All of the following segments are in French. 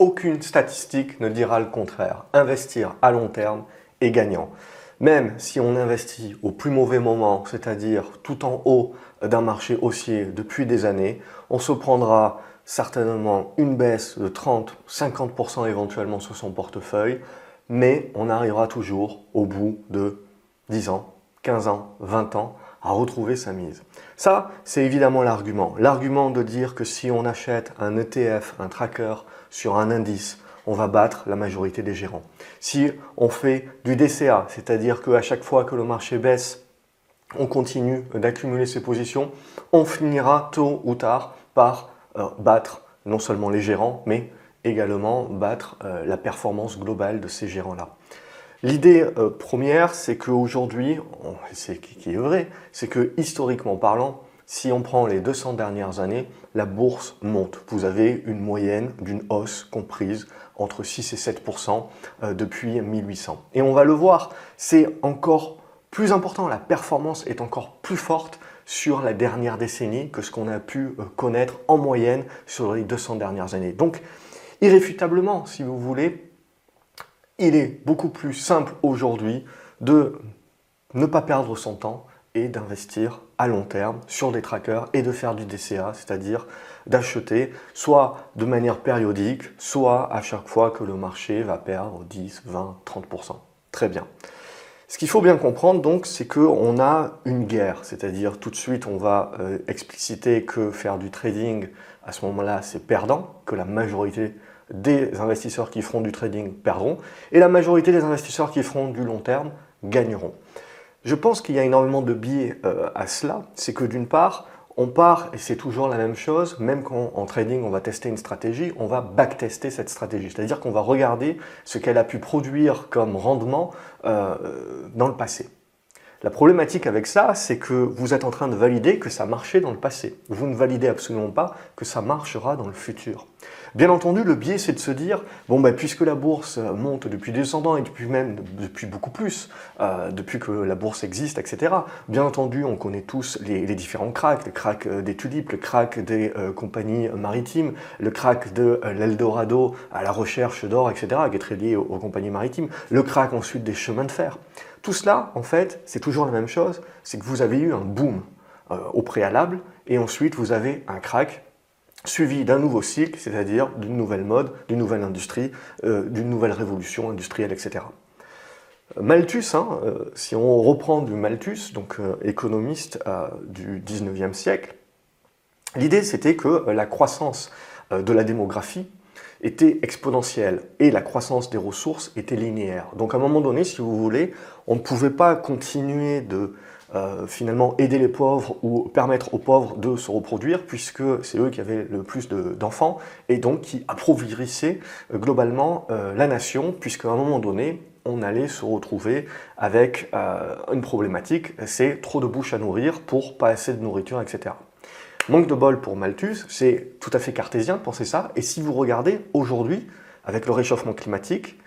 aucune statistique ne dira le contraire. Investir à long terme est gagnant. Même si on investit au plus mauvais moment, c'est-à-dire tout en haut d'un marché haussier depuis des années, on se prendra certainement une baisse de 30-50% éventuellement sur son portefeuille, mais on arrivera toujours au bout de 10 ans, 15 ans, 20 ans à retrouver sa mise. Ça, c'est évidemment l'argument. L'argument de dire que si on achète un ETF, un tracker sur un indice, on va battre la majorité des gérants. Si on fait du DCA, c'est-à-dire qu'à chaque fois que le marché baisse, on continue d'accumuler ses positions, on finira tôt ou tard par battre non seulement les gérants, mais également battre la performance globale de ces gérants-là. L'idée première, c'est qu'aujourd'hui, c'est qui est vrai, c'est que historiquement parlant, si on prend les 200 dernières années, la bourse monte. Vous avez une moyenne d'une hausse comprise entre 6 et 7% depuis 1800. Et on va le voir, c'est encore plus important, la performance est encore plus forte sur la dernière décennie que ce qu'on a pu connaître en moyenne sur les 200 dernières années. Donc, irréfutablement, si vous voulez, il est beaucoup plus simple aujourd'hui de ne pas perdre son temps et d'investir à long terme sur des trackers et de faire du DCA, c'est-à-dire d'acheter soit de manière périodique, soit à chaque fois que le marché va perdre 10, 20, 30%. Très bien. Ce qu'il faut bien comprendre donc, c'est qu'on a une guerre, c'est-à-dire tout de suite on va expliciter que faire du trading à ce moment-là c'est perdant, que la majorité des investisseurs qui feront du trading perdront et la majorité des investisseurs qui feront du long terme gagneront. Je pense qu'il y a énormément de biais à cela, c'est que d'une part, on part, et c'est toujours la même chose, même quand en trading on va tester une stratégie, on va backtester cette stratégie, c'est-à-dire qu'on va regarder ce qu'elle a pu produire comme rendement dans le passé. La problématique avec ça, c'est que vous êtes en train de valider que ça marchait dans le passé. Vous ne validez absolument pas que ça marchera dans le futur. Bien entendu, le biais, c'est de se dire, bon, puisque la bourse monte depuis 200 ans et depuis beaucoup plus, depuis que la bourse existe, etc. Bien entendu, on connaît tous les différents cracks, le crack des tulipes, le crack des compagnies maritimes, le crack de l'Eldorado à la recherche d'or, etc., qui est très lié aux compagnies maritimes, le crack ensuite des chemins de fer. Tout cela, en fait, c'est toujours la même chose, c'est que vous avez eu un boom au préalable et ensuite vous avez un crack suivi d'un nouveau cycle, c'est-à-dire d'une nouvelle mode, d'une nouvelle industrie, d'une nouvelle révolution industrielle, etc. Malthus, si on reprend du Malthus, donc économiste du 19e siècle, l'idée c'était que la croissance de la démographie était exponentielle et la croissance des ressources était linéaire. Donc à un moment donné, si vous voulez, on ne pouvait pas continuer de finalement aider les pauvres ou permettre aux pauvres de se reproduire puisque c'est eux qui avaient le plus d'enfants et donc qui appauvissaient globalement la nation puisqu'à un moment donné, on allait se retrouver avec une problématique, c'est trop de bouches à nourrir pour pas assez de nourriture, etc. Manque de bol pour Malthus, c'est tout à fait cartésien de penser ça. Et si vous regardez aujourd'hui, avec le réchauffement climatique,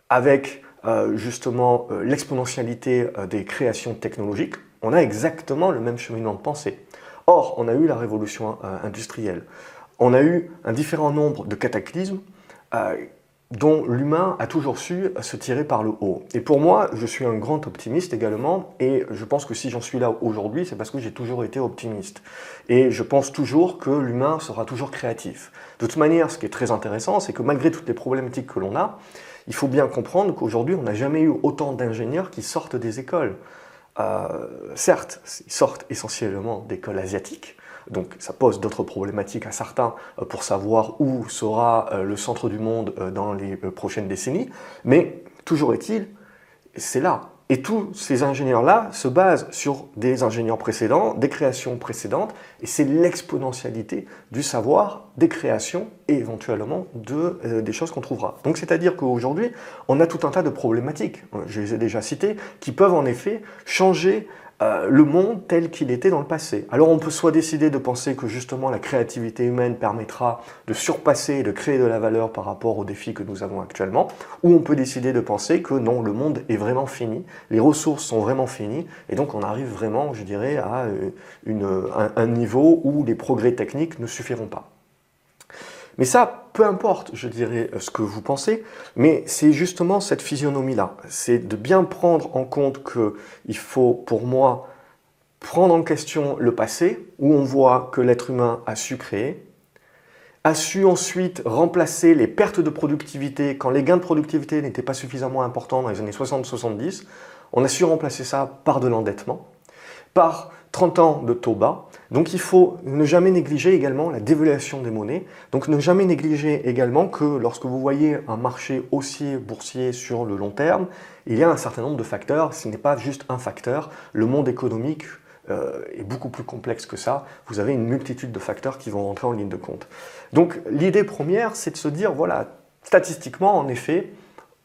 avec justement l'exponentialité des créations technologiques, on a exactement le même cheminement de pensée. Or, on a eu la révolution industrielle. On a eu un différent nombre de cataclysmes dont l'humain a toujours su se tirer par le haut. Et pour moi, je suis un grand optimiste également, et je pense que si j'en suis là aujourd'hui, c'est parce que j'ai toujours été optimiste. Et je pense toujours que l'humain sera toujours créatif. De toute manière, ce qui est très intéressant, c'est que malgré toutes les problématiques que l'on a, il faut bien comprendre qu'aujourd'hui, on n'a jamais eu autant d'ingénieurs qui sortent des écoles. Certes, ils sortent essentiellement d'écoles asiatiques, donc ça pose d'autres problématiques à certains pour savoir où sera le centre du monde dans les prochaines décennies, mais toujours est-il, c'est là. Et tous ces ingénieurs-là se basent sur des ingénieurs précédents, des créations précédentes, et c'est l'exponentialité du savoir, des créations et éventuellement des choses qu'on trouvera. Donc c'est-à-dire qu'aujourd'hui, on a tout un tas de problématiques, je les ai déjà citées, qui peuvent en effet changer le monde tel qu'il était dans le passé. Alors on peut soit décider de penser que justement la créativité humaine permettra de surpasser et de créer de la valeur par rapport aux défis que nous avons actuellement, ou on peut décider de penser que non, le monde est vraiment fini, les ressources sont vraiment finies, et donc on arrive vraiment, je dirais, à un niveau où les progrès techniques ne suffiront pas. Mais ça, peu importe, je dirais, ce que vous pensez, mais c'est justement cette physionomie-là. C'est de bien prendre en compte qu'il faut, pour moi, prendre en question le passé, où on voit que l'être humain a su créer, a su ensuite remplacer les pertes de productivité quand les gains de productivité n'étaient pas suffisamment importants dans les années 60-70. On a su remplacer ça par de l'endettement, par 30 ans de taux bas. Donc il faut ne jamais négliger également la dévaluation des monnaies. Donc ne jamais négliger également que lorsque vous voyez un marché haussier boursier sur le long terme, il y a un certain nombre de facteurs. Ce n'est pas juste un facteur. Le monde économique est beaucoup plus complexe que ça. Vous avez une multitude de facteurs qui vont rentrer en ligne de compte. Donc l'idée première, c'est de se dire, voilà, statistiquement, en effet,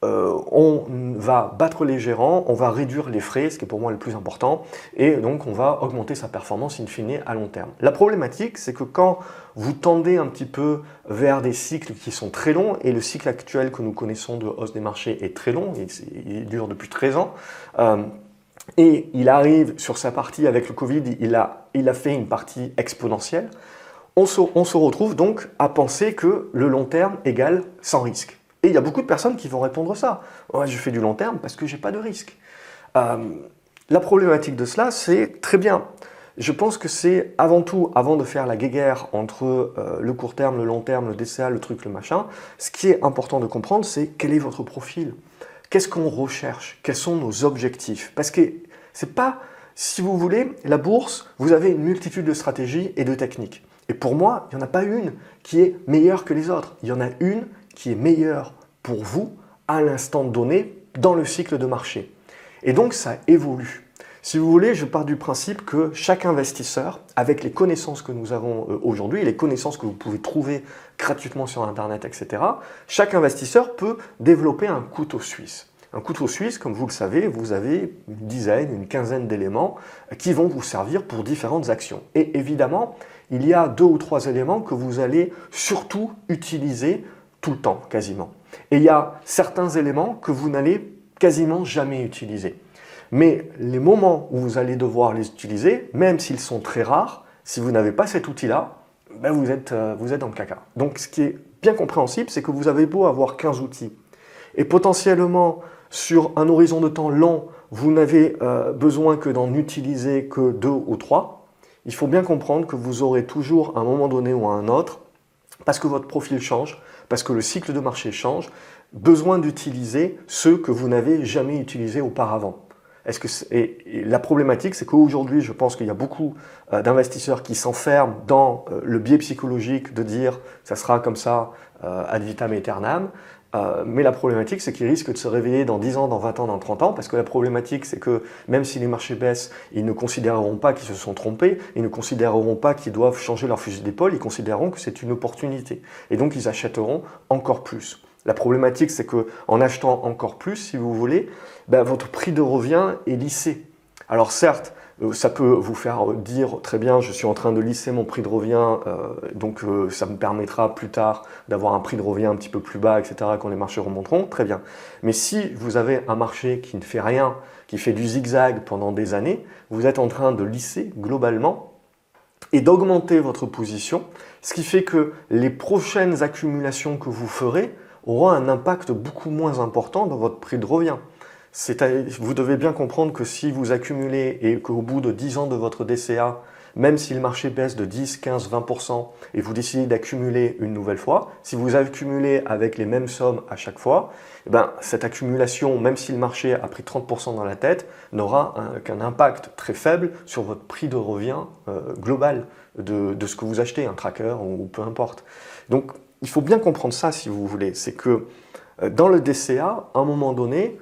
on va battre les gérants, on va réduire les frais, ce qui est pour moi le plus important, et donc on va augmenter sa performance in fine à long terme. La problématique, c'est que quand vous tendez un petit peu vers des cycles qui sont très longs, et le cycle actuel que nous connaissons de hausse des marchés est très long, il dure depuis 13 ans, et il arrive sur sa partie avec le Covid, il a fait une partie exponentielle, on se retrouve donc à penser que le long terme égale sans risque. Et il y a beaucoup de personnes qui vont répondre ça. Ouais, je fais du long terme parce que je n'ai pas de risque. La problématique de cela, c'est très bien. Je pense que c'est avant tout, avant de faire la guéguerre entre le court terme, le long terme, le DCA, le truc, le machin, ce qui est important de comprendre, c'est quel est votre profil. Qu'est-ce qu'on recherche? Quels sont nos objectifs? Parce que c'est pas, si vous voulez, la bourse, vous avez une multitude de stratégies et de techniques. Et pour moi, il n'y en a pas une qui est meilleure que les autres. Il y en a une qui est meilleure pour vous à l'instant donné dans le cycle de marché. Et donc, ça évolue. Si vous voulez, je pars du principe que chaque investisseur, avec les connaissances que nous avons aujourd'hui, les connaissances que vous pouvez trouver gratuitement sur Internet, etc., chaque investisseur peut développer un couteau suisse. Un couteau suisse, comme vous le savez, vous avez une dizaine, une quinzaine d'éléments qui vont vous servir pour différentes actions. Et évidemment, il y a 2 ou 3 éléments que vous allez surtout utiliser tout le temps, quasiment. Et il y a certains éléments que vous n'allez quasiment jamais utiliser. Mais les moments où vous allez devoir les utiliser, même s'ils sont très rares, si vous n'avez pas cet outil-là, ben vous êtes dans le caca. Donc ce qui est bien compréhensible, c'est que vous avez beau avoir 15 outils, et potentiellement sur un horizon de temps long, vous n'avez besoin que d'en utiliser que 2 ou 3, il faut bien comprendre que vous aurez toujours à un moment donné ou à un autre, parce que votre profil change, parce que le cycle de marché change, besoin d'utiliser ceux que vous n'avez jamais utilisés auparavant. Et la problématique, c'est qu'aujourd'hui, je pense qu'il y a beaucoup d'investisseurs qui s'enferment dans le biais psychologique de dire « ça sera comme ça ad vitam aeternam ». Mais la problématique, c'est qu'ils risquent de se réveiller dans 10 ans, dans 20 ans, dans 30 ans, parce que la problématique, c'est que même si les marchés baissent, ils ne considéreront pas qu'ils se sont trompés, ils ne considéreront pas qu'ils doivent changer leur fusil d'épaule, ils considéreront que c'est une opportunité. Et donc, ils achèteront encore plus. La problématique, c'est qu'en achetant encore plus, si vous voulez, ben, votre prix de revient est lissé. Alors certes, ça peut vous faire dire très bien, je suis en train de lisser mon prix de revient, donc ça me permettra plus tard d'avoir un prix de revient un petit peu plus bas, etc. quand les marchés remonteront, très bien. Mais si vous avez un marché qui ne fait rien, qui fait du zigzag pendant des années, vous êtes en train de lisser globalement et d'augmenter votre position, ce qui fait que les prochaines accumulations que vous ferez auront un impact beaucoup moins important dans votre prix de revient. Vous devez bien comprendre que si vous accumulez et qu'au bout de 10 ans de votre DCA, même si le marché baisse de 10, 15, 20% et vous décidez d'accumuler une nouvelle fois, si vous accumulez avec les mêmes sommes à chaque fois, eh ben, cette accumulation, même si le marché a pris 30% dans la tête, n'aura qu'un impact très faible sur votre prix de revient global de ce que vous achetez, un tracker ou peu importe. Donc, il faut bien comprendre ça si vous voulez. C'est que dans le DCA, à un moment donné,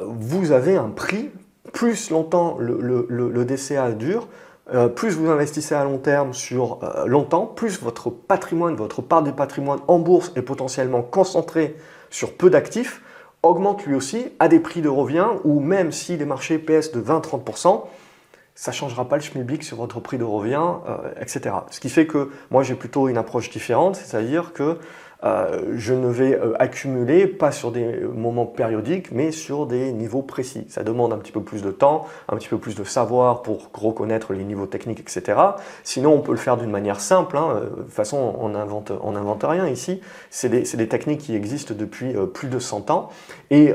vous avez un prix, plus longtemps le DCA dure, plus vous investissez à long terme sur longtemps, plus votre patrimoine, votre part du patrimoine en bourse est potentiellement concentrée sur peu d'actifs, augmente lui aussi à des prix de revient où même si les marchés baissent de 20-30%, ça ne changera pas le schmilblick sur votre prix de revient, etc. Ce qui fait que moi j'ai plutôt une approche différente, c'est-à-dire que je ne vais accumuler pas sur des moments périodiques, mais sur des niveaux précis. Ça demande un petit peu plus de temps, un petit peu plus de savoir pour reconnaître les niveaux techniques, etc. Sinon, on peut le faire d'une manière simple. De toute façon, on n'invente rien ici. C'est des techniques qui existent depuis plus de 100 ans et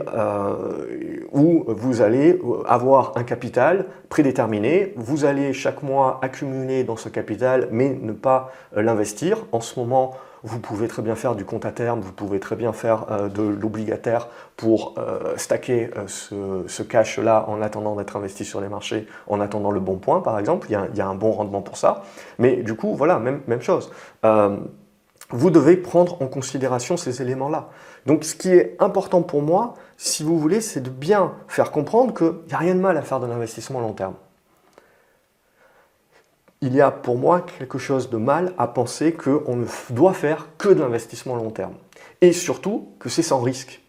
où vous allez avoir un capital prédéterminé. Vous allez chaque mois accumuler dans ce capital, mais ne pas l'investir. En ce moment, vous pouvez très bien faire du compte à terme, vous pouvez très bien faire de l'obligataire pour stacker ce cash-là en attendant d'être investi sur les marchés, en attendant le bon point par exemple. Il y a un bon rendement pour ça. Mais du coup, voilà, même chose. Vous devez prendre en considération ces éléments-là. Donc ce qui est important pour moi, si vous voulez, c'est de bien faire comprendre qu'il n'y a rien de mal à faire de l'investissement long terme. Il y a pour moi quelque chose de mal à penser qu'on ne doit faire que de l'investissement long terme. Et surtout que c'est sans risque.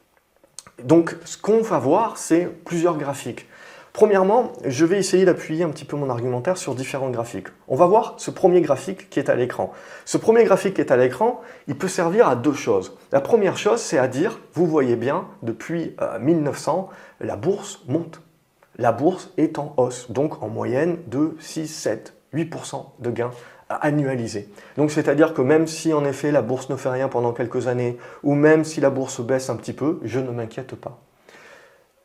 Donc ce qu'on va voir, c'est plusieurs graphiques. Premièrement, je vais essayer d'appuyer un petit peu mon argumentaire sur différents graphiques. On va voir ce premier graphique qui est à l'écran. Ce premier graphique qui est à l'écran, il peut servir à deux choses. La première chose, c'est à dire, vous voyez bien, depuis 1900, la bourse monte. La bourse est en hausse, donc en moyenne de 6, 7, 8% de gains annualisés. Donc c'est-à-dire que même si en effet la bourse ne fait rien pendant quelques années, ou même si la bourse baisse un petit peu, je ne m'inquiète pas.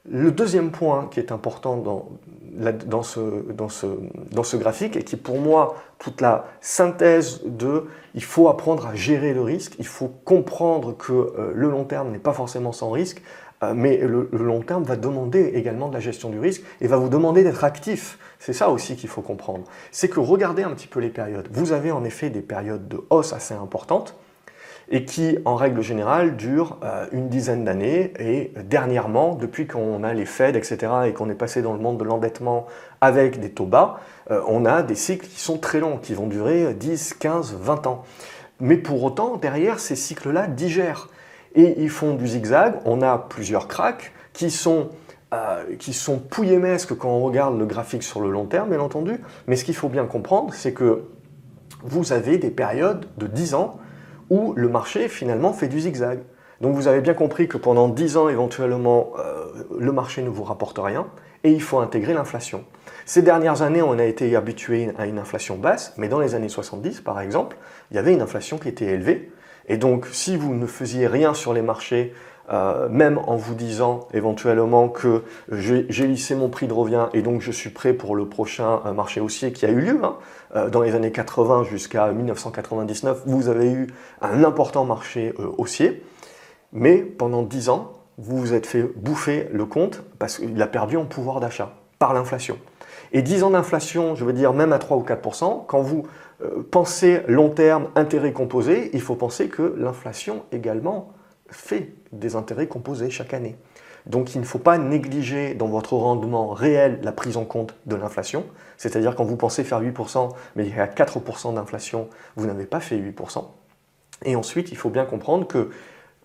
Le deuxième point qui est important dans ce graphique et qui est pour moi toute la synthèse de il faut apprendre à gérer le risque, il faut comprendre que le long terme n'est pas forcément sans risque, mais le long terme va demander également de la gestion du risque et va vous demander d'être actif. C'est ça aussi qu'il faut comprendre. C'est que regardez un petit peu les périodes. Vous avez en effet des périodes de hausse assez importantes et qui, en règle générale, durent une dizaine d'années. Et dernièrement, depuis qu'on a les Fed, etc., et qu'on est passé dans le monde de l'endettement avec des taux bas, on a des cycles qui sont très longs, qui vont durer 10, 15, 20 ans. Mais pour autant, derrière, ces cycles-là digèrent. Et ils font du zigzag. On a plusieurs cracks qui sont pouillemesques quand on regarde le graphique sur le long terme, bien entendu. Mais ce qu'il faut bien comprendre, c'est que vous avez des périodes de 10 ans où le marché finalement fait du zigzag. Donc vous avez bien compris que pendant 10 ans éventuellement le marché ne vous rapporte rien et il faut intégrer l'inflation. Ces dernières années on a été habitué à une inflation basse, mais dans les années 70 par exemple, il y avait une inflation qui était élevée et donc si vous ne faisiez rien sur les marchés, même en vous disant éventuellement que j'ai lissé mon prix de revient et donc je suis prêt pour le prochain marché haussier qui a eu lieu, dans les années 80 jusqu'à 1999, vous avez eu un important marché haussier, mais pendant 10 ans, vous vous êtes fait bouffer le compte parce qu'il a perdu en pouvoir d'achat par l'inflation. Et 10 ans d'inflation, je veux dire même à 3 ou 4%, quand vous pensez long terme, intérêt composé, il faut penser que l'inflation également fait des intérêts composés chaque année. Donc il ne faut pas négliger dans votre rendement réel la prise en compte de l'inflation, c'est-à-dire quand vous pensez faire 8%, mais il y a 4% d'inflation, vous n'avez pas fait 8%. Et ensuite, il faut bien comprendre que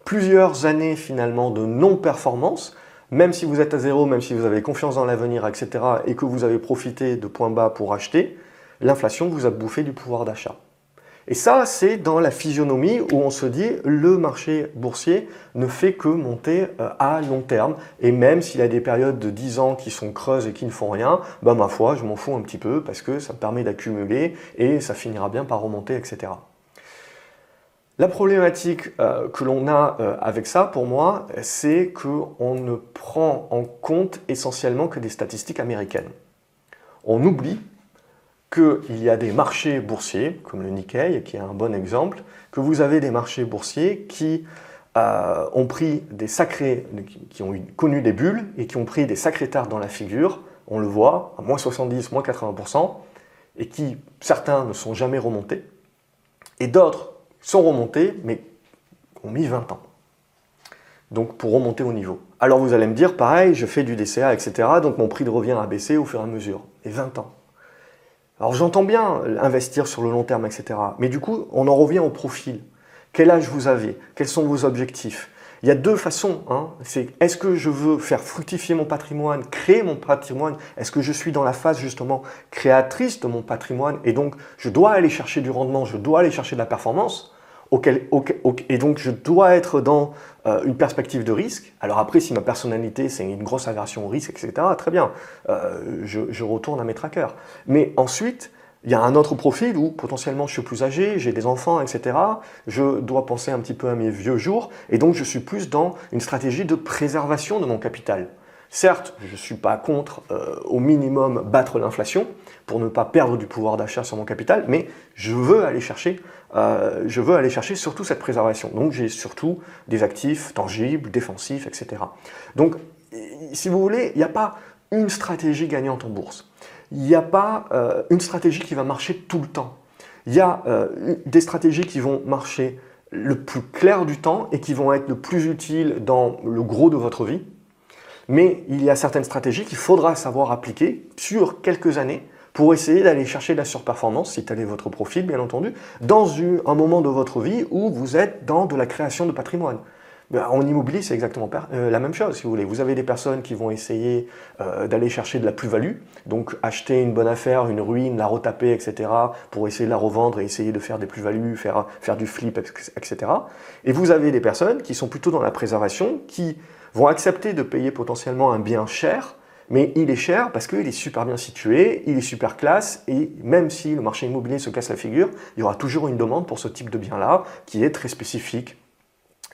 plusieurs années finalement de non-performance, même si vous êtes à zéro, même si vous avez confiance dans l'avenir, etc., et que vous avez profité de points bas pour acheter, l'inflation vous a bouffé du pouvoir d'achat. Et ça, c'est dans la physionomie où on se dit le marché boursier ne fait que monter à long terme. Et même s'il y a des périodes de 10 ans qui sont creuses et qui ne font rien, bah ma foi, je m'en fous un petit peu parce que ça me permet d'accumuler et ça finira bien par remonter, etc. La problématique que l'on a avec ça, pour moi, c'est qu'on ne prend en compte essentiellement que des statistiques américaines. On oublie qu'il y a des marchés boursiers, comme le Nikkei, qui est un bon exemple, que vous avez des marchés boursiers qui ont pris des sacrés, qui ont connu des bulles et qui ont pris des sacrés tartes dans la figure, on le voit, à moins 70, moins 80%, et qui, certains ne sont jamais remontés, et d'autres sont remontés, mais ont mis 20 ans. Donc pour remonter au niveau. Alors vous allez me dire, pareil, je fais du DCA, etc., donc mon prix de revient a baissé au fur et à mesure. Et 20 ans. Alors j'entends bien investir sur le long terme, etc. Mais du coup, on en revient au profil. Quel âge vous avez? Quels sont vos objectifs? Il y a deux façons. C'est est-ce que je veux faire fructifier mon patrimoine, créer mon patrimoine? Est-ce que je suis dans la phase justement créatrice de mon patrimoine et donc je dois aller chercher du rendement, je dois aller chercher de la performance? Et donc je dois être dans une perspective de risque. Alors après, si ma personnalité c'est une grosse aversion au risque, etc., très bien, je retourne à mes trackers. Mais ensuite, il y a un autre profil où potentiellement je suis plus âgé, j'ai des enfants, etc. Je dois penser un petit peu à mes vieux jours, et donc je suis plus dans une stratégie de préservation de mon capital. Certes, je ne suis pas contre au minimum battre l'inflation pour ne pas perdre du pouvoir d'achat sur mon capital, mais je veux aller chercher surtout cette préservation. Donc j'ai surtout des actifs tangibles, défensifs, etc. Donc si vous voulez, il n'y a pas une stratégie gagnante en bourse. Il n'y a pas une stratégie qui va marcher tout le temps. Il y a des stratégies qui vont marcher le plus clair du temps et qui vont être le plus utiles dans le gros de votre vie. Mais il y a certaines stratégies qu'il faudra savoir appliquer sur quelques années pour essayer d'aller chercher de la surperformance, si tel est votre profil bien entendu, dans un moment de votre vie où vous êtes dans de la création de patrimoine. En immobilier, c'est exactement la même chose, si vous voulez. Vous avez des personnes qui vont essayer d'aller chercher de la plus-value, donc acheter une bonne affaire, une ruine, la retaper, etc., pour essayer de la revendre et essayer de faire des plus-values, faire du flip, etc. Et vous avez des personnes qui sont plutôt dans la préservation, qui vont accepter de payer potentiellement un bien cher, mais il est cher parce qu'il est super bien situé, il est super classe, et même si le marché immobilier se casse la figure, il y aura toujours une demande pour ce type de bien-là, qui est très spécifique.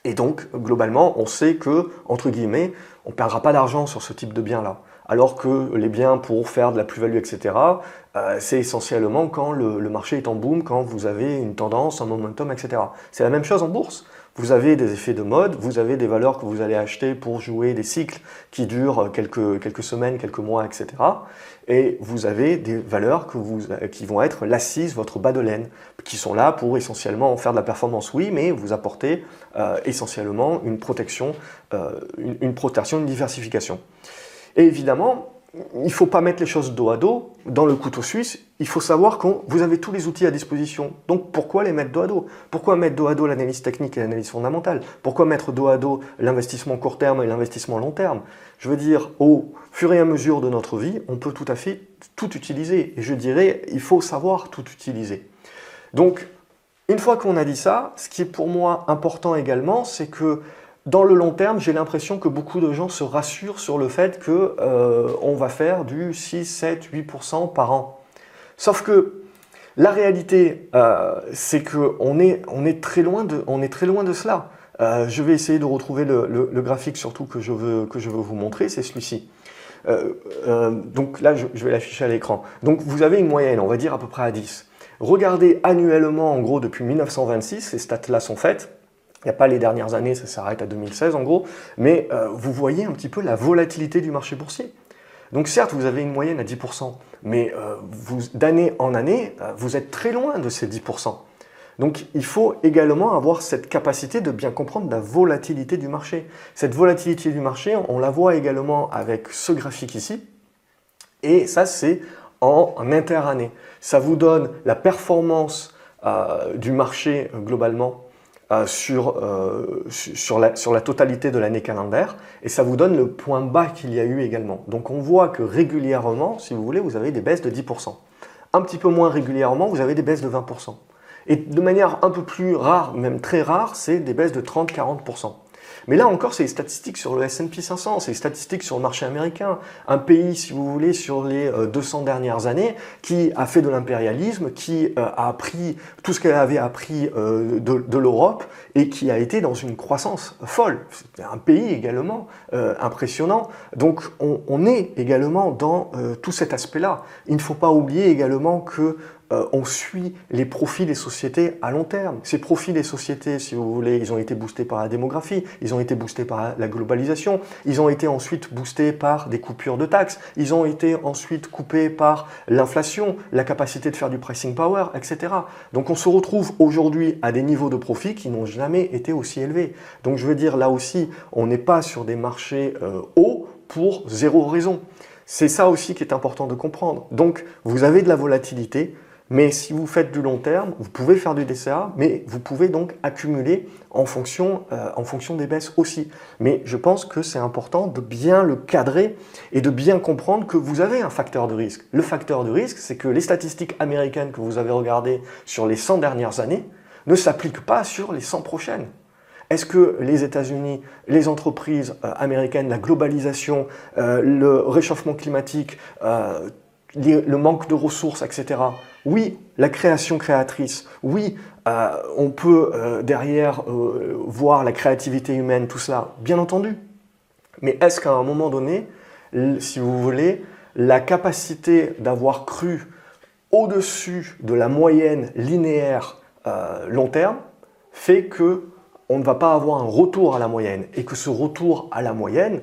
Et donc, globalement, on sait que, entre guillemets, on ne perdra pas d'argent sur ce type de bien-là. Alors que les biens pour faire de la plus-value, etc., c'est essentiellement quand le marché est en boom, quand vous avez une tendance, un momentum, etc. C'est la même chose en bourse. Vous avez des effets de mode, vous avez des valeurs que vous allez acheter pour jouer des cycles qui durent quelques semaines, quelques mois, etc. Et vous avez des valeurs qui vont être l'assise, votre bas de laine, qui sont là pour essentiellement faire de la performance, oui, mais vous apporter essentiellement une protection, une diversification. Et évidemment, il ne faut pas mettre les choses dos à dos. Dans le couteau suisse, il faut savoir que vous avez tous les outils à disposition. Donc pourquoi les mettre dos à dos? Pourquoi mettre dos à dos l'analyse technique et l'analyse fondamentale? Pourquoi mettre dos à dos l'investissement court terme et l'investissement long terme? Je veux dire, au fur et à mesure de notre vie, on peut tout à fait tout utiliser. Et je dirais, il faut savoir tout utiliser. Donc, une fois qu'on a dit ça, ce qui est pour moi important également, c'est que dans le long terme, j'ai l'impression que beaucoup de gens se rassurent sur le fait qu'on va faire du 6, 7, 8% par an. Sauf que la réalité, c'est qu'on est très loin de cela. Je vais essayer de retrouver le graphique surtout que je veux vous montrer, c'est celui-ci. Donc là, je vais l'afficher à l'écran. Donc vous avez une moyenne, on va dire à peu près à 10. Regardez annuellement, en gros, depuis 1926, ces stats-là sont faites. Il n'y a pas les dernières années, ça s'arrête à 2016 en gros, mais vous voyez un petit peu la volatilité du marché boursier. Donc certes, vous avez une moyenne à 10%, mais d'année en année, vous êtes très loin de ces 10%. Donc il faut également avoir cette capacité de bien comprendre la volatilité du marché. Cette volatilité du marché, on la voit également avec ce graphique ici, et ça c'est en interannée. Ça vous donne la performance du marché globalement sur la totalité de l'année calendaire, et ça vous donne le point bas qu'il y a eu également. Donc on voit que régulièrement, si vous voulez, vous avez des baisses de 10%. Un petit peu moins régulièrement, vous avez des baisses de 20%. Et de manière un peu plus rare, même très rare, c'est des baisses de 30-40%. Mais là encore, c'est les statistiques sur le S&P 500, c'est les statistiques sur le marché américain. Un pays, si vous voulez, sur les 200 dernières années, qui a fait de l'impérialisme, qui a appris tout ce qu'elle avait appris de l'Europe et qui a été dans une croissance folle. C'est un pays également impressionnant. Donc on est également dans tout cet aspect-là. Il ne faut pas oublier également que on suit les profits des sociétés à long terme. Ces profits des sociétés, si vous voulez, ils ont été boostés par la démographie, ils ont été boostés par la globalisation, ils ont été ensuite boostés par des coupures de taxes, ils ont été ensuite coupés par l'inflation, la capacité de faire du pricing power, etc. Donc on se retrouve aujourd'hui à des niveaux de profit qui n'ont jamais été aussi élevés. Donc je veux dire, là aussi, on n'est pas sur des marchés hauts pour zéro raison. C'est ça aussi qui est important de comprendre. Donc vous avez de la volatilité, mais si vous faites du long terme, vous pouvez faire du DCA, mais vous pouvez donc accumuler en fonction des baisses aussi. Mais je pense que c'est important de bien le cadrer et de bien comprendre que vous avez un facteur de risque. Le facteur de risque, c'est que les statistiques américaines que vous avez regardées sur les 100 dernières années ne s'applique pas sur les 100 prochaines. Est-ce que les États-Unis, les entreprises américaines, la globalisation, le réchauffement climatique, le manque de ressources, etc. Oui, la création créatrice, oui, on peut derrière voir la créativité humaine, tout cela, bien entendu. Mais est-ce qu'à un moment donné, si vous voulez, la capacité d'avoir cru au-dessus de la moyenne linéaire long terme fait qu'on ne va pas avoir un retour à la moyenne et que ce retour à la moyenne,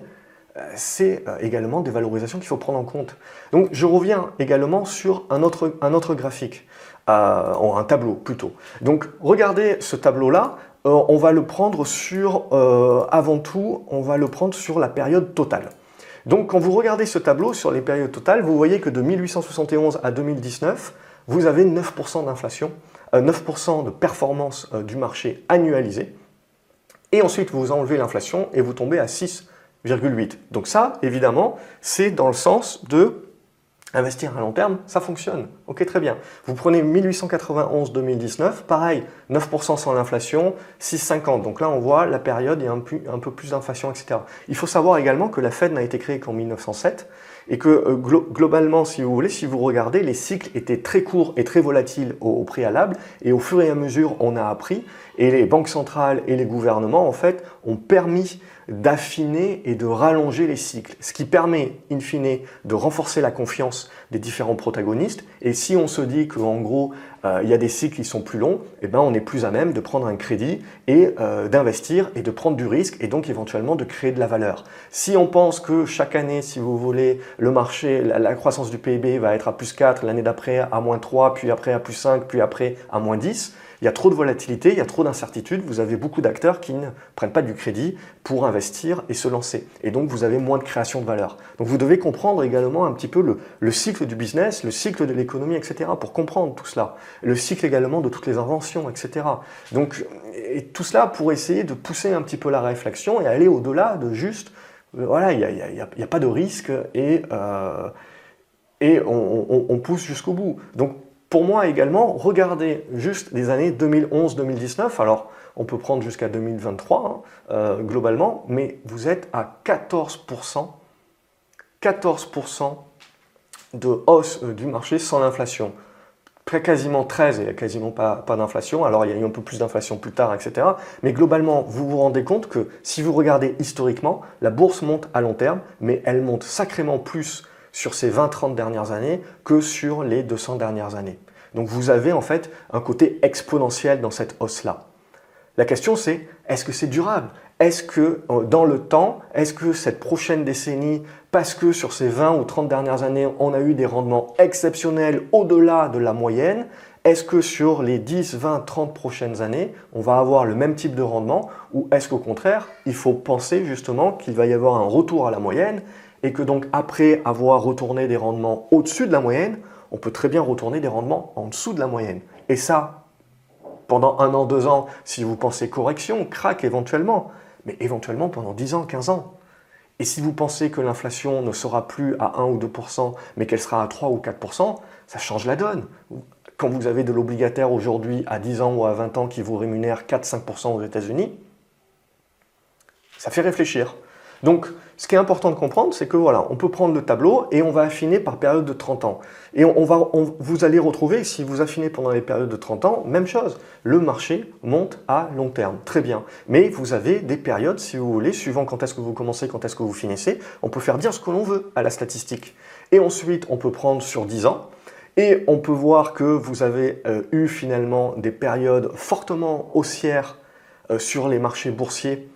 c'est également des valorisations qu'il faut prendre en compte. Donc je reviens également sur un autre graphique, un tableau plutôt. Donc regardez ce tableau-là, on va le prendre sur, avant tout, on va le prendre sur la période totale. Donc quand vous regardez ce tableau sur les périodes totales, vous voyez que de 1871 à 2019, vous avez 9% d'inflation, 9% de performance du marché annualisé. Et ensuite, vous enlevez l'inflation et vous tombez à 6,8. Donc ça, évidemment, c'est dans le sens de investir à long terme, ça fonctionne. Ok, très bien. Vous prenez 1891-2019, pareil, 9% sans l'inflation, 6,50. Donc là, on voit la période, il y a un peu plus d'inflation, etc. Il faut savoir également que la Fed n'a été créée qu'en 1907 et que globalement, si vous voulez, si vous regardez, les cycles étaient très courts et très volatiles au préalable et au fur et à mesure, on a appris et les banques centrales et les gouvernements, en fait, ont permis d'affiner et de rallonger les cycles, ce qui permet, in fine, de renforcer la confiance des différents protagonistes. Et si on se dit qu'en gros, il y a des cycles qui sont plus longs, eh ben, on est plus à même de prendre un crédit et d'investir et de prendre du risque et donc éventuellement de créer de la valeur. Si on pense que chaque année, si vous voulez, le marché, la croissance du PIB va être à plus 4, l'année d'après à moins 3, puis après à plus 5, puis après à moins 10, il y a trop de volatilité, il y a trop d'incertitudes, vous avez beaucoup d'acteurs qui ne prennent pas du crédit pour investir et se lancer. Et donc, vous avez moins de création de valeur. Donc, vous devez comprendre également un petit peu le cycle du business, le cycle de l'économie, etc. pour comprendre tout cela. Le cycle également de toutes les inventions, etc. Donc, et tout cela pour essayer de pousser un petit peu la réflexion et aller au-delà de juste, voilà, il n'y a pas de risque et on pousse jusqu'au bout. Donc, pour moi également, regardez juste les années 2011-2019, alors on peut prendre jusqu'à 2023 globalement, mais vous êtes à 14% de hausse du marché sans l'inflation. Quasiment 13, il n'y a quasiment pas d'inflation, alors il y a eu un peu plus d'inflation plus tard, etc. Mais globalement, vous vous rendez compte que si vous regardez historiquement, la bourse monte à long terme, mais elle monte sacrément plus sur ces 20-30 dernières années que sur les 200 dernières années. Donc vous avez en fait un côté exponentiel dans cette hausse-là. La question c'est, est-ce que c'est durable? Est-ce que dans le temps, est-ce que cette prochaine décennie, parce que sur ces 20 ou 30 dernières années, on a eu des rendements exceptionnels au-delà de la moyenne, est-ce que sur les 10, 20, 30 prochaines années, on va avoir le même type de rendement ou est-ce qu'au contraire, il faut penser justement qu'il va y avoir un retour à la moyenne et que donc après avoir retourné des rendements au-dessus de la moyenne, on peut très bien retourner des rendements en dessous de la moyenne. Et ça, pendant 1 an, 2 ans, si vous pensez correction, crack éventuellement, mais éventuellement pendant 10 ans, 15 ans. Et si vous pensez que l'inflation ne sera plus à 1 ou 2%, mais qu'elle sera à 3 ou 4%, ça change la donne. Quand vous avez de l'obligataire aujourd'hui à 10 ans ou à 20 ans qui vous rémunère 4-5% aux États-Unis, ça fait réfléchir. Donc, ce qui est important de comprendre, c'est que voilà, on peut prendre le tableau et on va affiner par période de 30 ans. Et vous allez retrouver, si vous affinez pendant les périodes de 30 ans, même chose. Le marché monte à long terme, très bien. Mais vous avez des périodes, si vous voulez, suivant quand est-ce que vous commencez, quand est-ce que vous finissez, on peut faire dire ce que l'on veut à la statistique. Et ensuite, on peut prendre sur 10 ans. Et on peut voir que vous avez eu finalement des périodes fortement haussières sur les marchés boursiers,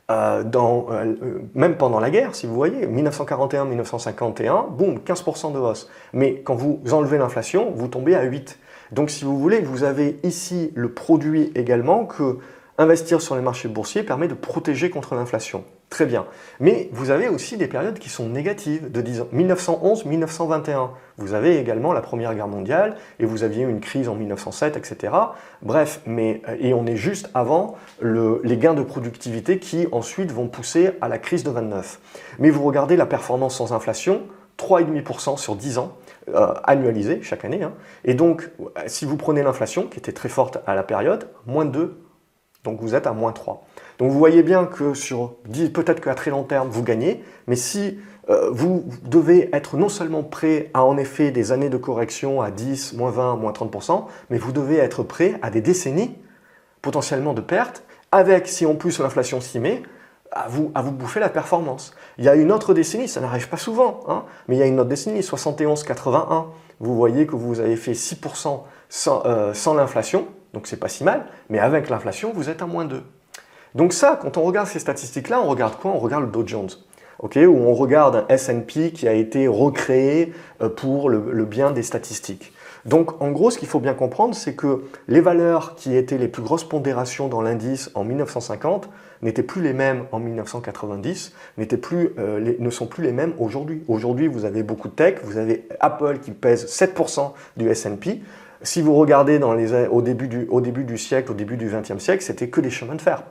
même pendant la guerre, si vous voyez, 1941-1951, boum, 15% de hausse. Mais quand vous enlevez l'inflation, vous tombez à 8. Donc si vous voulez, vous avez ici le produit également que investir sur les marchés boursiers permet de protéger contre l'inflation. Très bien. Mais vous avez aussi des périodes qui sont négatives, de 1911-1921. Vous avez également la Première Guerre mondiale et vous aviez une crise en 1907, etc. Bref, et on est juste avant les gains de productivité qui ensuite vont pousser à la crise de 29. Mais vous regardez la performance sans inflation, 3,5% sur 10 ans. annualisé chaque année. Hein. Et donc, si vous prenez l'inflation, qui était très forte à la période, moins 2, donc vous êtes à moins 3. Donc vous voyez bien que sur peut-être qu'à très long terme, vous gagnez, mais si vous devez être non seulement prêt à en effet des années de correction à 10, moins 20, moins 30%, mais vous devez être prêt à des décennies potentiellement de pertes, avec, si en plus l'inflation s'y met, à vous bouffer la performance. Il y a une autre décennie, ça n'arrive pas souvent, hein, mais il y a une autre décennie, 71-81, vous voyez que vous avez fait 6% sans l'inflation, donc c'est pas si mal, mais avec l'inflation, vous êtes à moins 2. Donc ça, quand on regarde ces statistiques-là, on regarde quoi? On regarde le Dow Jones, okay, ou on regarde un S&P qui a été recréé pour le bien des statistiques. Donc en gros, ce qu'il faut bien comprendre, c'est que les valeurs qui étaient les plus grosses pondérations dans l'indice en 1950 n'étaient plus les mêmes en 1990, ne sont plus les mêmes aujourd'hui. Aujourd'hui, vous avez beaucoup de tech, vous avez Apple qui pèse 7% du S&P. Si vous regardez au début du siècle, au début du XXe siècle, c'était que des chemins de fer.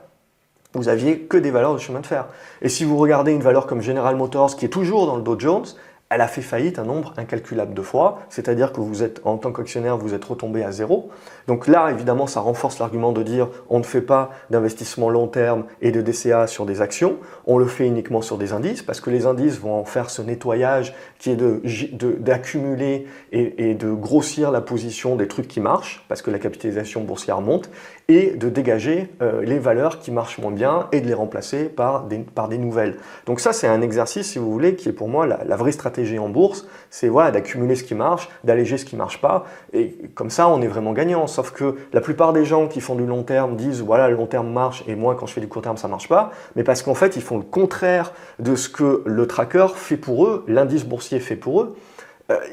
Vous aviez que des valeurs de chemin de fer. Et si vous regardez une valeur comme General Motors, qui est toujours dans le Dow Jones, elle a fait faillite un nombre incalculable de fois, c'est-à-dire que vous êtes, en tant qu'actionnaire, vous êtes retombé à zéro. Donc là, évidemment, ça renforce l'argument de dire on ne fait pas d'investissement long terme et de DCA sur des actions, on le fait uniquement sur des indices, parce que les indices vont en faire ce nettoyage qui est d'accumuler et de grossir la position des trucs qui marchent, parce que la capitalisation boursière monte, et de dégager les valeurs qui marchent moins bien et de les remplacer par des nouvelles. Donc ça, c'est un exercice, si vous voulez, qui est pour moi la vraie stratégie en bourse, c'est voilà, d'accumuler ce qui marche, d'alléger ce qui ne marche pas, et comme ça, on est vraiment gagnant. Sauf que la plupart des gens qui font du long terme disent voilà, le long terme marche, et moi, quand je fais du court terme, ça ne marche pas, mais parce qu'en fait, ils font le contraire de ce que le tracker fait pour eux, l'indice boursier fait pour eux.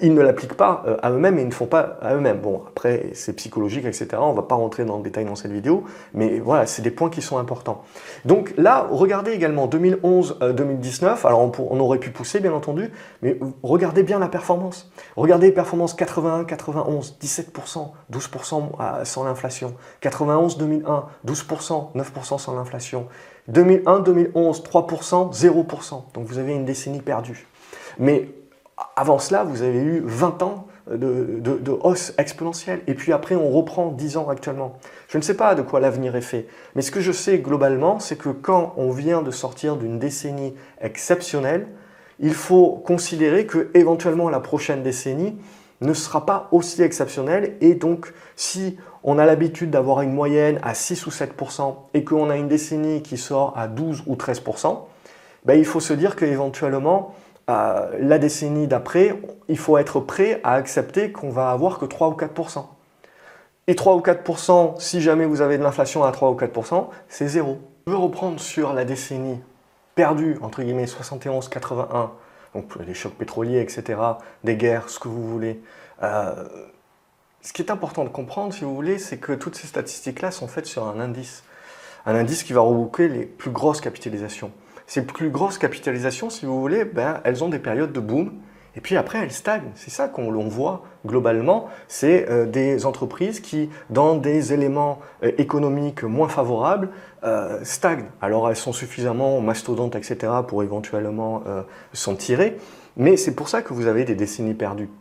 Ils ne l'appliquent pas à eux-mêmes et ils ne font pas à eux-mêmes. Bon, après, c'est psychologique, etc. On ne va pas rentrer dans le détail dans cette vidéo, mais voilà, c'est des points qui sont importants. Donc là, regardez également 2011-2019, alors on aurait pu pousser, bien entendu, mais regardez bien la performance. Regardez les performances 81-91, 17%, 12% sans l'inflation. 91-2001, 12%, 9% sans l'inflation. 2001-2011, 3%, 0%. Donc vous avez une décennie perdue. Mais avant cela, vous avez eu 20 ans de hausse exponentielle. Et puis après, on reprend 10 ans actuellement. Je ne sais pas de quoi l'avenir est fait. Mais ce que je sais globalement, c'est que quand on vient de sortir d'une décennie exceptionnelle, il faut considérer que éventuellement la prochaine décennie ne sera pas aussi exceptionnelle. Et donc, si on a l'habitude d'avoir une moyenne à 6 ou 7% et qu'on a une décennie qui sort à 12 ou 13%, ben, il faut se dire qu'éventuellement, la décennie d'après, il faut être prêt à accepter qu'on va avoir que 3 ou 4%. Et 3 ou 4%, si jamais vous avez de l'inflation à 3 ou 4%, c'est zéro. Je veux reprendre sur la décennie perdue, entre guillemets, 71-81, donc les chocs pétroliers, etc., des guerres, ce que vous voulez. Ce qui est important de comprendre, si vous voulez, c'est que toutes ces statistiques-là sont faites sur un indice. Un indice qui va regrouper les plus grosses capitalisations. Ces plus grosses capitalisations, si vous voulez, ben, elles ont des périodes de boom et puis après elles stagnent. C'est ça qu'on voit globalement, c'est des entreprises qui, dans des éléments économiques moins favorables, stagnent. Alors elles sont suffisamment mastodontes, etc. pour éventuellement s'en tirer, mais c'est pour ça que vous avez des décennies perdues.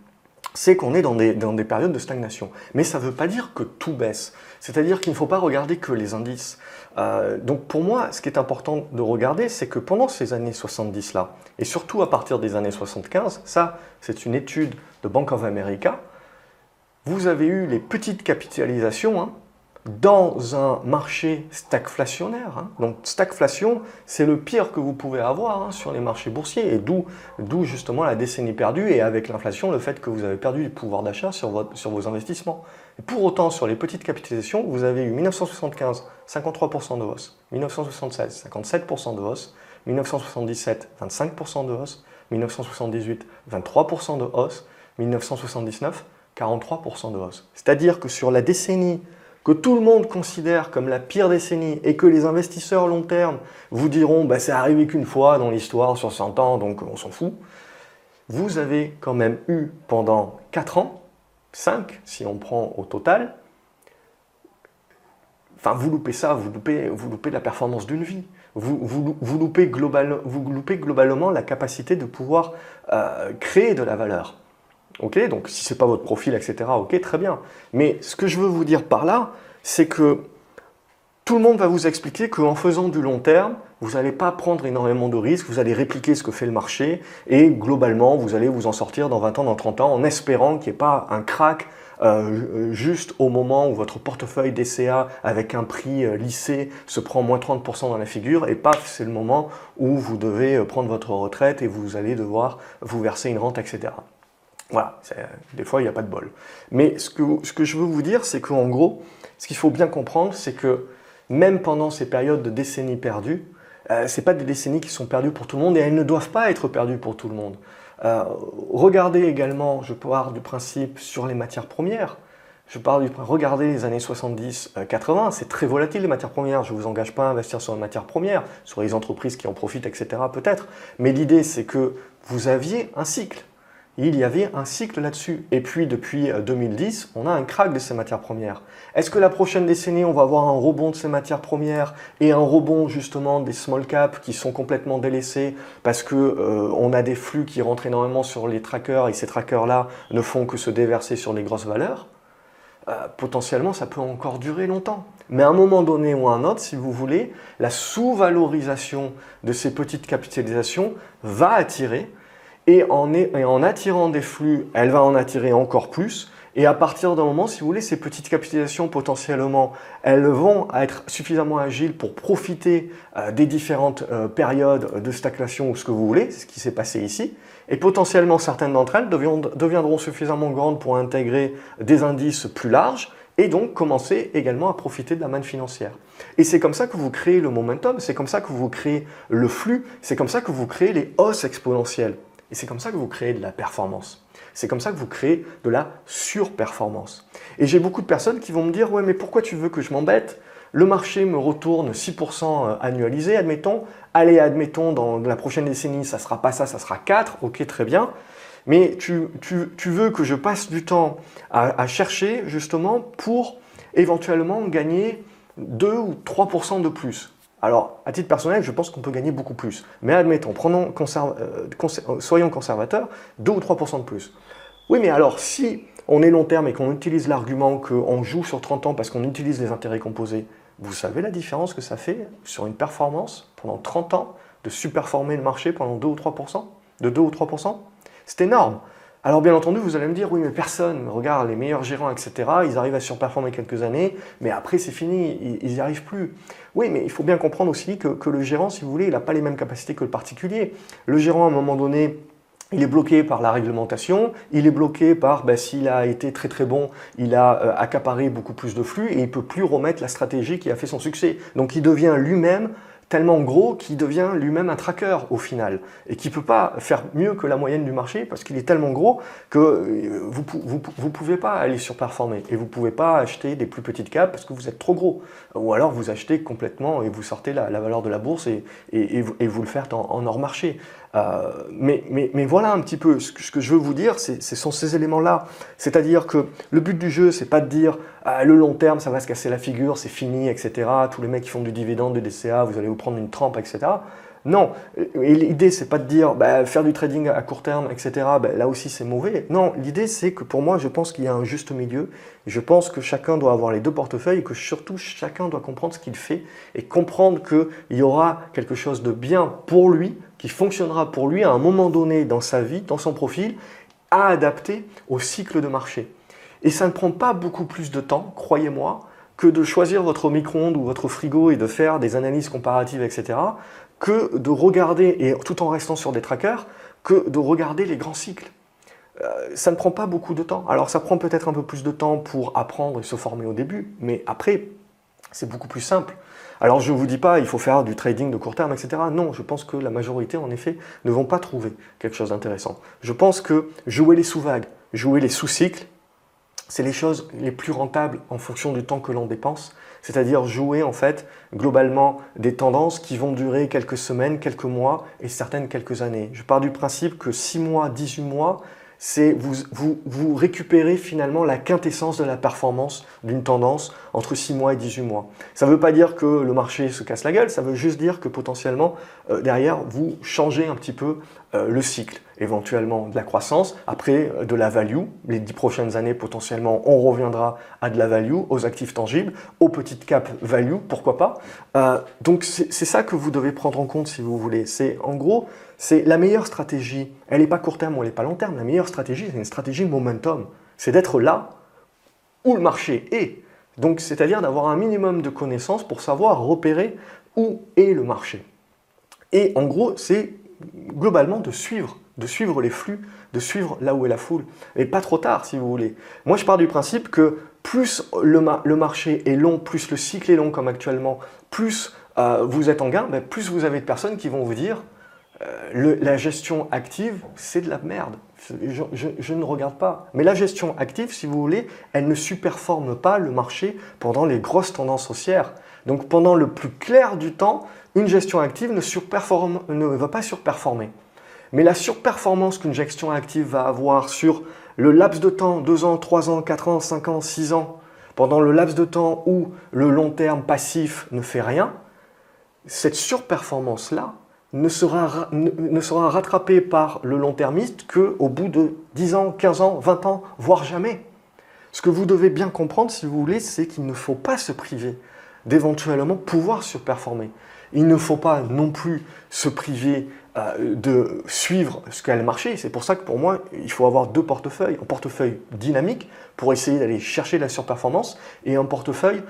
C'est qu'on est dans des périodes de stagnation. Mais ça ne veut pas dire que tout baisse. C'est-à-dire qu'il ne faut pas regarder que les indices. Donc pour moi, ce qui est important de regarder, c'est que pendant ces années 70-là, et surtout à partir des années 75, ça c'est une étude de Bank of America, vous avez eu les petites capitalisations hein, dans un marché stagflationnaire. Hein. Donc stagflation, c'est le pire que vous pouvez avoir hein, sur les marchés boursiers, et d'où justement la décennie perdue, et avec l'inflation, le fait que vous avez perdu du pouvoir d'achat sur vos investissements. Et pour autant, sur les petites capitalisations, vous avez eu 1975, 53% de hausse, 1976, 57% de hausse, 1977, 25% de hausse, 1978, 23% de hausse, 1979, 43% de hausse. C'est-à-dire que sur la décennie que tout le monde considère comme la pire décennie et que les investisseurs long terme vous diront bah, « c'est arrivé qu'une fois dans l'histoire sur 100 ans, donc on s'en fout », vous avez quand même eu pendant 4 ans, 5 si on prend au total, enfin vous loupez ça, vous loupez la performance d'une vie. Vous loupez globalement la capacité de pouvoir créer de la valeur. Ok, donc si ce n'est pas votre profil, etc., ok, très bien. Mais ce que je veux vous dire par là, c'est que tout le monde va vous expliquer qu'en faisant du long terme, vous n'allez pas prendre énormément de risques, vous allez répliquer ce que fait le marché et globalement, vous allez vous en sortir dans 20 ans, dans 30 ans en espérant qu'il n'y ait pas un crack juste au moment où votre portefeuille DCA avec un prix lissé se prend moins 30% dans la figure et paf, c'est le moment où vous devez prendre votre retraite et vous allez devoir vous verser une rente, etc. Voilà, des fois il n'y a pas de bol. Mais ce que je veux vous dire, c'est qu'en gros, ce qu'il faut bien comprendre, c'est que même pendant ces périodes de décennies perdues, ce n'est pas des décennies qui sont perdues pour tout le monde et elles ne doivent pas être perdues pour tout le monde. Regardez également, je pars du principe sur les matières premières. Regardez les années 70-80, c'est très volatile les matières premières. Je ne vous engage pas à investir sur les matières premières, sur les entreprises qui en profitent, etc. peut-être. Mais l'idée, c'est que vous aviez un cycle. Il y avait un cycle là-dessus. Et puis, depuis 2010, on a un crack de ces matières premières. Est-ce que la prochaine décennie, on va avoir un rebond de ces matières premières et un rebond justement des small caps qui sont complètement délaissés parce qu'on a des flux qui rentrent énormément sur les trackers et ces trackers-là ne font que se déverser sur les grosses valeurs? Potentiellement, ça peut encore durer longtemps. Mais à un moment donné ou à un autre, si vous voulez, la sous-valorisation de ces petites capitalisations va attirer. Et en attirant des flux, elle va en attirer encore plus. Et à partir d'un moment, si vous voulez, ces petites capitalisations, potentiellement, elles vont être suffisamment agiles pour profiter des différentes périodes de stagnation ou ce que vous voulez, c'est ce qui s'est passé ici. Et potentiellement, certaines d'entre elles deviendront suffisamment grandes pour intégrer des indices plus larges et donc commencer également à profiter de la manne financière. Et c'est comme ça que vous créez le momentum, c'est comme ça que vous créez le flux, c'est comme ça que vous créez les hausses exponentielles. Et c'est comme ça que vous créez de la performance. C'est comme ça que vous créez de la surperformance. Et j'ai beaucoup de personnes qui vont me dire « Ouais, mais pourquoi tu veux que je m'embête? Le marché me retourne 6% annualisé, admettons. Allez, admettons, dans la prochaine décennie, ça ne sera pas ça, ça sera 4. Ok, très bien. Mais tu veux que je passe du temps à chercher justement pour éventuellement gagner 2 ou 3% de plus. » Alors, à titre personnel, je pense qu'on peut gagner beaucoup plus. Mais admettons, soyons conservateurs, 2 ou 3% de plus. Oui, mais alors, si on est long terme et qu'on utilise l'argument qu'on joue sur 30 ans parce qu'on utilise les intérêts composés, vous savez la différence que ça fait sur une performance pendant 30 ans de surperformer le marché pendant 2 ou 3%? De 2 ou 3%? C'est énorme. Alors bien entendu, vous allez me dire, oui mais personne, regarde les meilleurs gérants, etc., ils arrivent à surperformer quelques années, mais après c'est fini, ils n'y arrivent plus. Oui, mais il faut bien comprendre aussi que le gérant, si vous voulez, il n'a pas les mêmes capacités que le particulier. Le gérant, à un moment donné, il est bloqué par la réglementation, il est bloqué par, s'il a été très très bon, il a accaparé beaucoup plus de flux et il ne peut plus remettre la stratégie qui a fait son succès. Donc il devient lui-même tellement gros qu'il devient lui-même un tracker au final et qui ne peut pas faire mieux que la moyenne du marché parce qu'il est tellement gros que vous ne pouvez pas aller surperformer et vous ne pouvez pas acheter des plus petites caps parce que vous êtes trop gros. Ou alors vous achetez complètement et vous sortez la valeur de la bourse et vous le faites en hors marché. Mais voilà un petit peu, ce que je veux vous dire, ce sont ces éléments-là. C'est-à-dire que le but du jeu, c'est pas de dire le long terme, ça va se casser la figure, c'est fini, etc. Tous les mecs qui font du dividende, du DCA, vous allez vous prendre une trempe, etc. Non, et l'idée, c'est pas de dire faire du trading à court terme, etc. Là aussi, c'est mauvais. Non, l'idée, c'est que pour moi, je pense qu'il y a un juste milieu. Je pense que chacun doit avoir les deux portefeuilles et que surtout, chacun doit comprendre ce qu'il fait et comprendre qu'il y aura quelque chose de bien pour lui, qui fonctionnera pour lui à un moment donné dans sa vie, dans son profil, à adapter au cycle de marché. Et ça ne prend pas beaucoup plus de temps, croyez-moi, que de choisir votre micro-ondes ou votre frigo et de faire des analyses comparatives, etc., que de regarder, et tout en restant sur des trackers, que de regarder les grands cycles. Ça ne prend pas beaucoup de temps. Alors ça prend peut-être un peu plus de temps pour apprendre et se former au début, mais après, c'est beaucoup plus simple. Alors je ne vous dis pas il faut faire du trading de court terme, etc. Non, je pense que la majorité, en effet, ne vont pas trouver quelque chose d'intéressant. Je pense que jouer les sous-vagues, jouer les sous-cycles, c'est les choses les plus rentables en fonction du temps que l'on dépense, c'est-à-dire jouer en fait globalement des tendances qui vont durer quelques semaines, quelques mois et certaines quelques années. Je pars du principe que 6 mois, 18 mois, c'est vous récupérez finalement la quintessence de la performance d'une tendance entre 6 mois et 18 mois. Ça ne veut pas dire que le marché se casse la gueule, ça veut juste dire que potentiellement derrière vous changez un petit peu le cycle. éventuellement de la croissance, après de la value, les 10 prochaines années potentiellement on reviendra à de la value, aux actifs tangibles, aux petites cap value, pourquoi pas. Donc c'est ça que vous devez prendre en compte si vous voulez. En gros, c'est la meilleure stratégie, elle n'est pas court terme ou elle n'est pas long terme, la meilleure stratégie c'est une stratégie momentum, c'est d'être là où le marché est. Donc c'est-à-dire d'avoir un minimum de connaissances pour savoir repérer où est le marché. Et en gros, c'est globalement de suivre les flux, de suivre là où est la foule. Et pas trop tard, si vous voulez. Moi, je pars du principe que plus le marché est long, plus le cycle est long comme actuellement, plus vous êtes en gain, ben, plus vous avez de personnes qui vont vous dire la gestion active, c'est de la merde. Je ne regarde pas. Mais la gestion active, si vous voulez, elle ne surperforme pas le marché pendant les grosses tendances haussières. Donc pendant le plus clair du temps, une gestion active ne va pas surperformer. Mais la surperformance qu'une gestion active va avoir sur le laps de temps, 2 ans, 3 ans, 4 ans, 5 ans, 6 ans, pendant le laps de temps où le long terme passif ne fait rien, cette surperformance-là ne sera rattrapée par le long-termiste qu'au bout de 10 ans, 15 ans, 20 ans, voire jamais. Ce que vous devez bien comprendre, si vous voulez, c'est qu'il ne faut pas se priver d'éventuellement pouvoir surperformer. Il ne faut pas non plus se priver de suivre ce qu'a le marché. C'est pour ça que pour moi, il faut avoir 2 portefeuilles. Un portefeuille dynamique pour essayer d'aller chercher de la surperformance et un portefeuille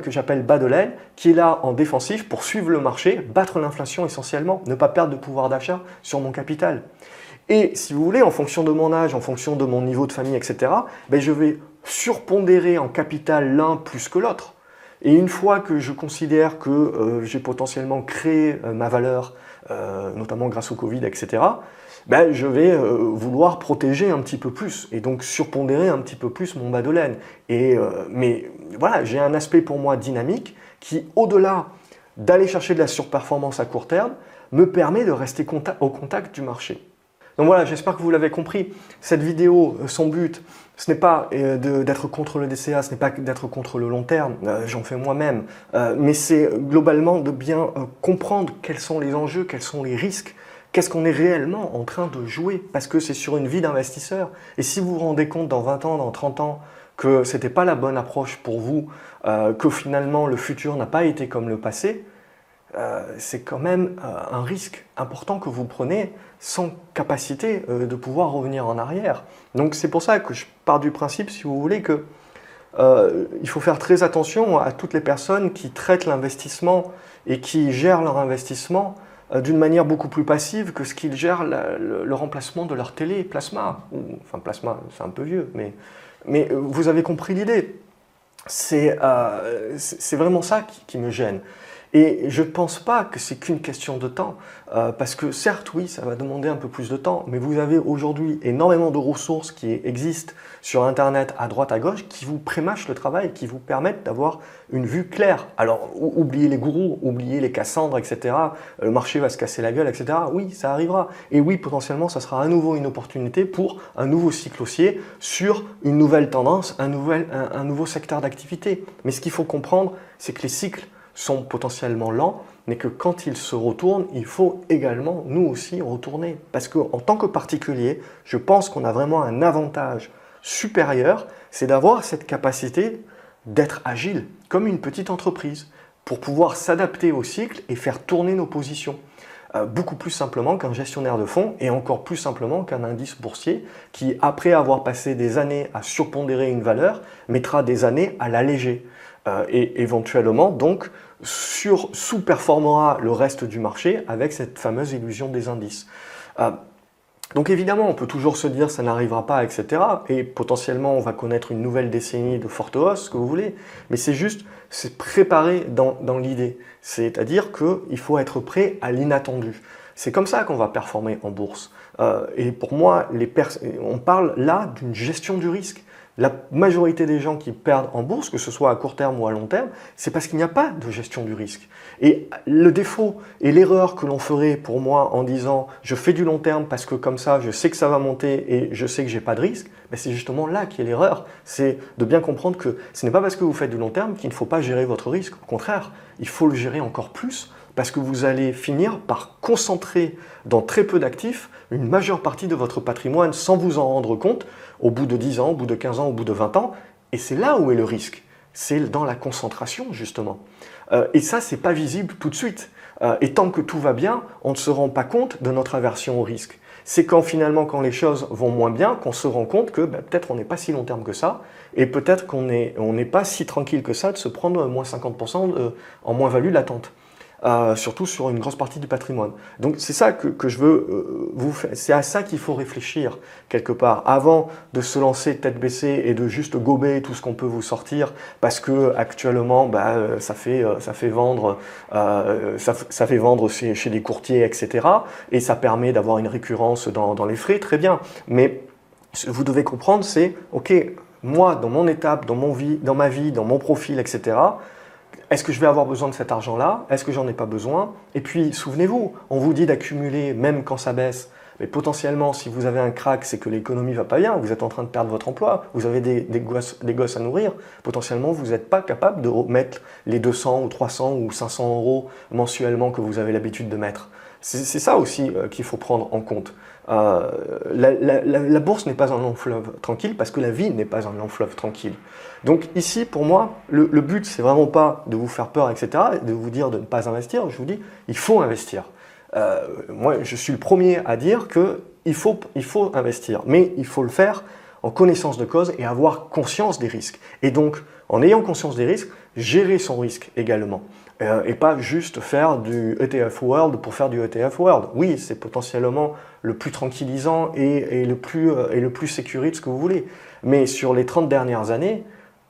que j'appelle bas de laine qui est là en défensif pour suivre le marché, battre l'inflation essentiellement, ne pas perdre de pouvoir d'achat sur mon capital. Et si vous voulez, en fonction de mon âge, en fonction de mon niveau de famille, etc., ben je vais surpondérer en capital l'un plus que l'autre. Et une fois que je considère que j'ai potentiellement créé ma valeur, notamment grâce au Covid, etc., ben, je vais vouloir protéger un petit peu plus et donc surpondérer un petit peu plus mon bas de laine. Mais voilà, j'ai un aspect pour moi dynamique qui, au-delà d'aller chercher de la surperformance à court terme, me permet de rester au contact du marché. Donc voilà, j'espère que vous l'avez compris. Cette vidéo, son but, ce n'est pas d'être contre le DCA, ce n'est pas d'être contre le long terme, j'en fais moi-même, mais c'est globalement de bien comprendre quels sont les enjeux, quels sont les risques, qu'est-ce qu'on est réellement en train de jouer, parce que c'est sur une vie d'investisseur. Et si vous vous rendez compte dans 20 ans, dans 30 ans, que ce n'était pas la bonne approche pour vous, que finalement le futur n'a pas été comme le passé, c'est quand même un risque important que vous prenez sans capacité de pouvoir revenir en arrière. Donc c'est pour ça que je pars du principe, si vous voulez, que il faut faire très attention à toutes les personnes qui traitent l'investissement et qui gèrent leur investissement d'une manière beaucoup plus passive que ce qu'ils gèrent le remplacement de leur télé plasma. Enfin plasma, c'est un peu vieux, mais vous avez compris l'idée. C'est vraiment ça qui me gêne. Et je ne pense pas que c'est qu'une question de temps, parce que certes, oui, ça va demander un peu plus de temps, mais vous avez aujourd'hui énormément de ressources qui existent sur Internet à droite à gauche qui vous prémâchent le travail, qui vous permettent d'avoir une vue claire. Alors, oubliez les gourous, oubliez les Cassandres, etc. Le marché va se casser la gueule, etc. Oui, ça arrivera. Et oui, potentiellement, ça sera à nouveau une opportunité pour un nouveau cycle haussier sur une nouvelle tendance, un nouveau secteur d'activité. Mais ce qu'il faut comprendre, c'est que les cycles sont potentiellement lents, mais que quand ils se retournent, il faut également, nous aussi, retourner. Parce qu'en tant que particulier, je pense qu'on a vraiment un avantage supérieur, c'est d'avoir cette capacité d'être agile, comme une petite entreprise, pour pouvoir s'adapter au cycle et faire tourner nos positions. Beaucoup plus simplement qu'un gestionnaire de fonds et encore plus simplement qu'un indice boursier qui, après avoir passé des années à surpondérer une valeur, mettra des années à l'alléger. Et éventuellement donc sous-performera le reste du marché avec cette fameuse illusion des indices. Donc évidemment, on peut toujours se dire ça n'arrivera pas, etc. Et potentiellement, on va connaître une nouvelle décennie de forte hausse, ce que vous voulez. Mais c'est juste, c'est préparé dans l'idée. C'est-à-dire qu'il faut être prêt à l'inattendu. C'est comme ça qu'on va performer en bourse. Et pour moi, on parle là d'une gestion du risque. La majorité des gens qui perdent en bourse, que ce soit à court terme ou à long terme, c'est parce qu'il n'y a pas de gestion du risque. Et le défaut et l'erreur que l'on ferait pour moi en disant « je fais du long terme parce que comme ça je sais que ça va monter et je sais que j'ai pas de risque », c'est justement là qu'est l'erreur. C'est de bien comprendre que ce n'est pas parce que vous faites du long terme qu'il ne faut pas gérer votre risque. Au contraire, il faut le gérer encore plus parce que vous allez finir par concentrer dans très peu d'actifs une majeure partie de votre patrimoine sans vous en rendre compte au bout de 10 ans, au bout de 15 ans, au bout de 20 ans. Et c'est là où est le risque. C'est dans la concentration, justement. Et ça, c'est pas visible tout de suite. Et tant que tout va bien, on ne se rend pas compte de notre aversion au risque. C'est quand finalement, quand les choses vont moins bien, qu'on se rend compte que peut-être on n'est pas si long terme que ça, et peut-être qu'on n'est pas si tranquille que ça de se prendre moins 50% en moins-value latente. Surtout sur une grosse partie du patrimoine. Donc c'est ça que je veux vous faire. C'est à ça qu'il faut réfléchir quelque part avant de se lancer tête baissée et de juste gober tout ce qu'on peut vous sortir parce que actuellement ça fait vendre chez les courtiers, etc. Et ça permet d'avoir une récurrence dans les frais, très bien. Mais vous devez comprendre, c'est ok, moi dans mon étape, dans ma vie, dans mon profil, etc. Est-ce que je vais avoir besoin de cet argent-là? Est-ce que j'en ai pas besoin? Et puis, souvenez-vous, on vous dit d'accumuler même quand ça baisse. Mais potentiellement, si vous avez un crack, c'est que l'économie va pas bien, vous êtes en train de perdre votre emploi, vous avez des gosses à nourrir, potentiellement, vous n'êtes pas capable de mettre les 200 ou 300 ou 500 euros mensuellement que vous avez l'habitude de mettre. C'est ça aussi qu'il faut prendre en compte. La bourse n'est pas un long fleuve tranquille parce que la vie n'est pas un long fleuve tranquille. Donc ici, pour moi, le but, c'est vraiment pas de vous faire peur, etc., de vous dire de ne pas investir. Je vous dis, il faut investir. Moi, je suis le premier à dire qu'il faut investir, mais il faut le faire en connaissance de cause et avoir conscience des risques. Et donc, en ayant conscience des risques, gérer son risque également. Et pas juste faire du ETF World pour faire du ETF World. Oui, c'est potentiellement le plus tranquillisant et le plus sécurisé, ce que vous voulez. Mais sur les 30 dernières années,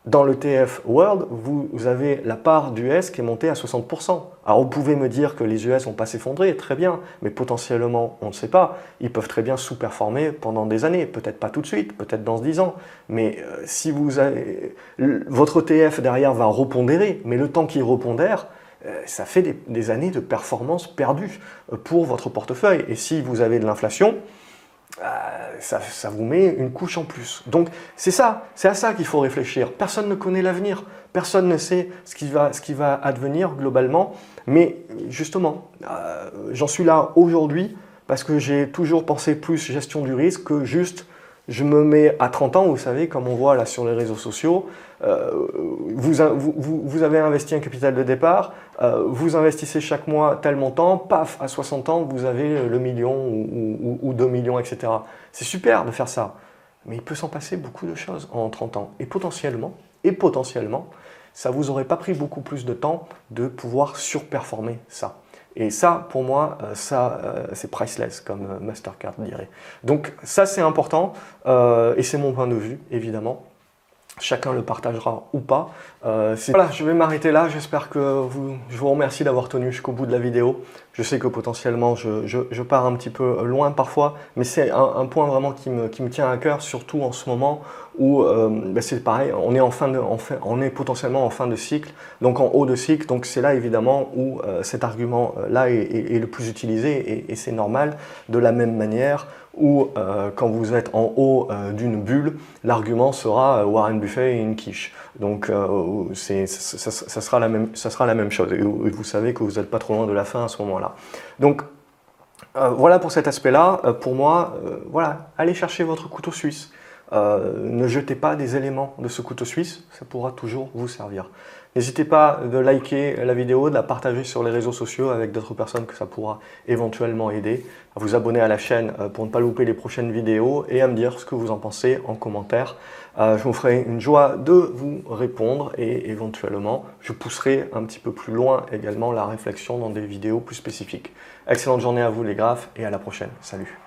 dans l'ETF World, vous avez la part d'US qui est montée à 60%. Alors vous pouvez me dire que les US n'ont pas s'effondrer, très bien, mais potentiellement, on ne sait pas. Ils peuvent très bien sous-performer pendant des années, peut-être pas tout de suite, peut-être dans 10 ans. Mais si vous avez... Votre ETF derrière va repondérer, mais le temps qu'il repondère, ça fait des années de performance perdues pour votre portefeuille. Et si vous avez de l'inflation, ça vous met une couche en plus. Donc c'est à ça qu'il faut réfléchir. Personne ne connaît l'avenir, personne ne sait ce qui va advenir globalement. Mais justement, j'en suis là aujourd'hui parce que j'ai toujours pensé plus gestion du risque que juste je me mets à 30 ans, vous savez, comme on voit là sur les réseaux sociaux, vous avez investi un capital de départ, vous investissez chaque mois tel montant, paf, à 60 ans, vous avez le million ou 2 millions, etc. C'est super de faire ça, mais il peut s'en passer beaucoup de choses en 30 ans. Et potentiellement, ça ne vous aurait pas pris beaucoup plus de temps de pouvoir surperformer ça. Et ça, pour moi, c'est priceless, comme Mastercard dirait. Donc ça, c'est important, et c'est mon point de vue, évidemment. Chacun le partagera ou pas. Voilà, je vais m'arrêter là. J'espère que je vous remercie d'avoir tenu jusqu'au bout de la vidéo. Je sais que potentiellement, je pars un petit peu loin parfois, mais c'est un point vraiment qui me tient à cœur, surtout en ce moment où c'est pareil, on est potentiellement en fin de cycle, donc en haut de cycle. Donc c'est là évidemment où cet argument-là est le plus utilisé et c'est normal. De la même manière où quand vous êtes en haut d'une bulle, l'argument sera Warren Buffett et une quiche. Donc ça sera la même chose. Et vous savez que vous n'êtes pas trop loin de la fin à ce moment-là. Donc voilà pour cet aspect-là. Pour moi, voilà, allez chercher votre couteau suisse. Ne jetez pas des éléments de ce couteau suisse, ça pourra toujours vous servir. N'hésitez pas de liker la vidéo, de la partager sur les réseaux sociaux avec d'autres personnes que ça pourra éventuellement aider, à vous abonner à la chaîne pour ne pas louper les prochaines vidéos et à me dire ce que vous en pensez en commentaire. Je me ferai une joie de vous répondre et éventuellement je pousserai un petit peu plus loin également la réflexion dans des vidéos plus spécifiques. Excellente journée à vous les graphes et à la prochaine. Salut!